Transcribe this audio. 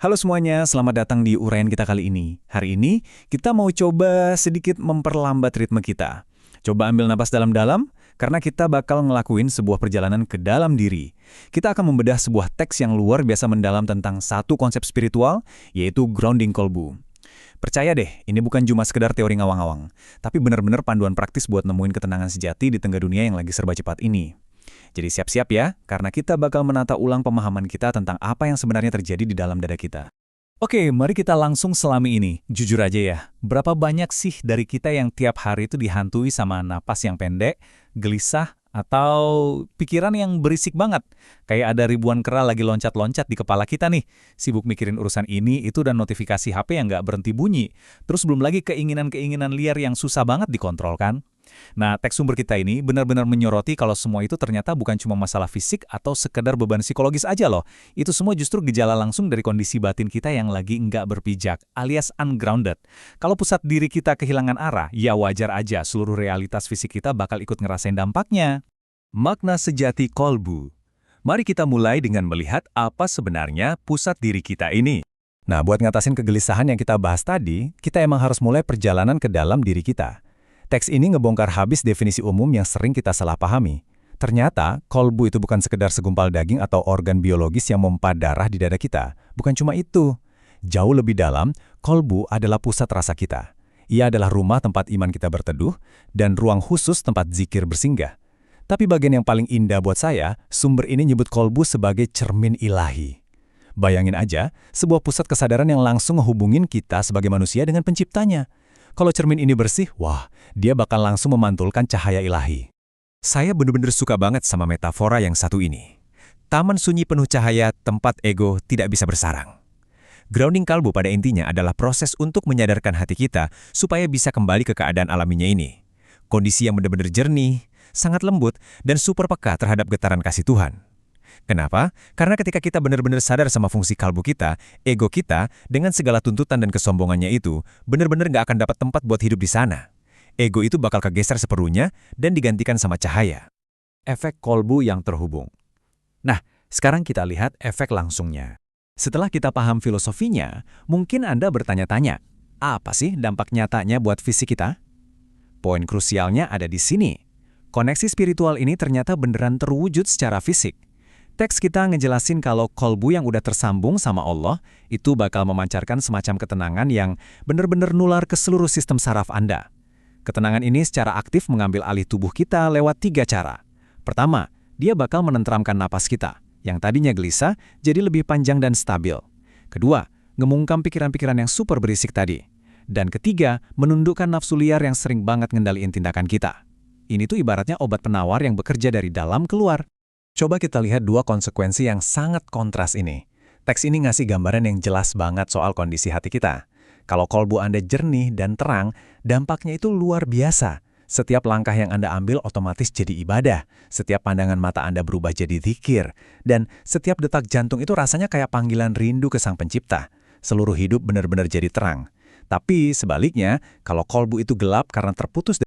Halo semuanya, selamat datang di uraian kita kali ini. Hari ini, kita mau coba sedikit memperlambat ritme kita. Coba ambil napas dalam-dalam, karena kita bakal ngelakuin sebuah perjalanan ke dalam diri. Kita akan membedah sebuah teks yang luar biasa mendalam tentang satu konsep spiritual, yaitu grounding kolbu. Percaya deh, ini bukan cuma sekedar teori ngawang-ngawang, tapi benar-benar panduan praktis buat nemuin ketenangan sejati di tengah dunia yang lagi serba cepat ini. Jadi siap-siap ya, karena kita bakal menata ulang pemahaman kita tentang apa yang sebenarnya terjadi di dalam dada kita. Oke, mari kita langsung selami ini. Jujur aja ya, berapa banyak sih dari kita yang tiap hari itu dihantui sama napas yang pendek, gelisah, atau pikiran yang berisik banget? Kayak ada ribuan kera lagi loncat-loncat di kepala kita nih. Sibuk mikirin urusan ini, itu dan notifikasi HP yang nggak berhenti bunyi. Terus belum lagi keinginan-keinginan liar yang susah banget dikontrol kan? Nah, teks sumber kita ini benar-benar menyoroti kalau semua itu ternyata bukan cuma masalah fisik atau sekedar beban psikologis aja loh. Itu semua justru gejala langsung dari kondisi batin kita yang lagi nggak berpijak, alias ungrounded. Kalau pusat diri kita kehilangan arah, ya wajar aja seluruh realitas fisik kita bakal ikut ngerasain dampaknya. Makna sejati kolbu. Mari kita mulai dengan melihat apa sebenarnya pusat diri kita ini. Nah, buat ngatasin kegelisahan yang kita bahas tadi, kita emang harus mulai perjalanan ke dalam diri kita. Teks ini ngebongkar habis definisi umum yang sering kita salah pahami. Ternyata, kolbu itu bukan sekedar segumpal daging atau organ biologis yang memompa darah di dada kita. Bukan cuma itu. Jauh lebih dalam, kolbu adalah pusat rasa kita. Ia adalah rumah tempat iman kita berteduh, dan ruang khusus tempat zikir bersinggah. Tapi bagian yang paling indah buat saya, sumber ini nyebut kolbu sebagai cermin ilahi. Bayangin aja, sebuah pusat kesadaran yang langsung ngehubungin kita sebagai manusia dengan penciptanya. Kalau cermin ini bersih, wah, dia bakal langsung memantulkan cahaya ilahi. Saya benar-benar suka banget sama metafora yang satu ini. Taman sunyi penuh cahaya, tempat ego tidak bisa bersarang. Grounding kalbu pada intinya adalah proses untuk menyadarkan hati kita supaya bisa kembali ke keadaan alaminya ini. Kondisi yang benar-benar jernih, sangat lembut, dan super peka terhadap getaran kasih Tuhan. Kenapa? Karena ketika kita benar-benar sadar sama fungsi kalbu kita, ego kita, dengan segala tuntutan dan kesombongannya itu, benar-benar nggak akan dapat tempat buat hidup di sana. Ego itu bakal kegeser seperuhnya dan digantikan sama cahaya. Efek kolbu yang terhubung. Nah, sekarang kita lihat efek langsungnya. Setelah kita paham filosofinya, mungkin Anda bertanya-tanya, apa sih dampak nyatanya buat fisik kita? Poin krusialnya ada di sini. Koneksi spiritual ini ternyata beneran terwujud secara fisik. Teks kita ngejelasin kalau kolbu yang udah tersambung sama Allah itu bakal memancarkan semacam ketenangan yang benar-benar nular ke seluruh sistem saraf Anda. Ketenangan ini secara aktif mengambil alih tubuh kita lewat 3 cara. Pertama, dia bakal menenteramkan napas kita, yang tadinya gelisah jadi lebih panjang dan stabil. Kedua, ngemungkam pikiran-pikiran yang super berisik tadi. Dan ketiga, menundukkan nafsu liar yang sering banget ngendaliin tindakan kita. Ini tuh ibaratnya obat penawar yang bekerja dari dalam keluar. Coba kita lihat 2 konsekuensi yang sangat kontras ini. Teks ini ngasih gambaran yang jelas banget soal kondisi hati kita. Kalau kolbu Anda jernih dan terang, dampaknya itu luar biasa. Setiap langkah yang Anda ambil otomatis jadi ibadah. Setiap pandangan mata Anda berubah jadi zikir. Dan setiap detak jantung itu rasanya kayak panggilan rindu ke Sang Pencipta. Seluruh hidup benar-benar jadi terang. Tapi sebaliknya, kalau kolbu itu gelap karena terputus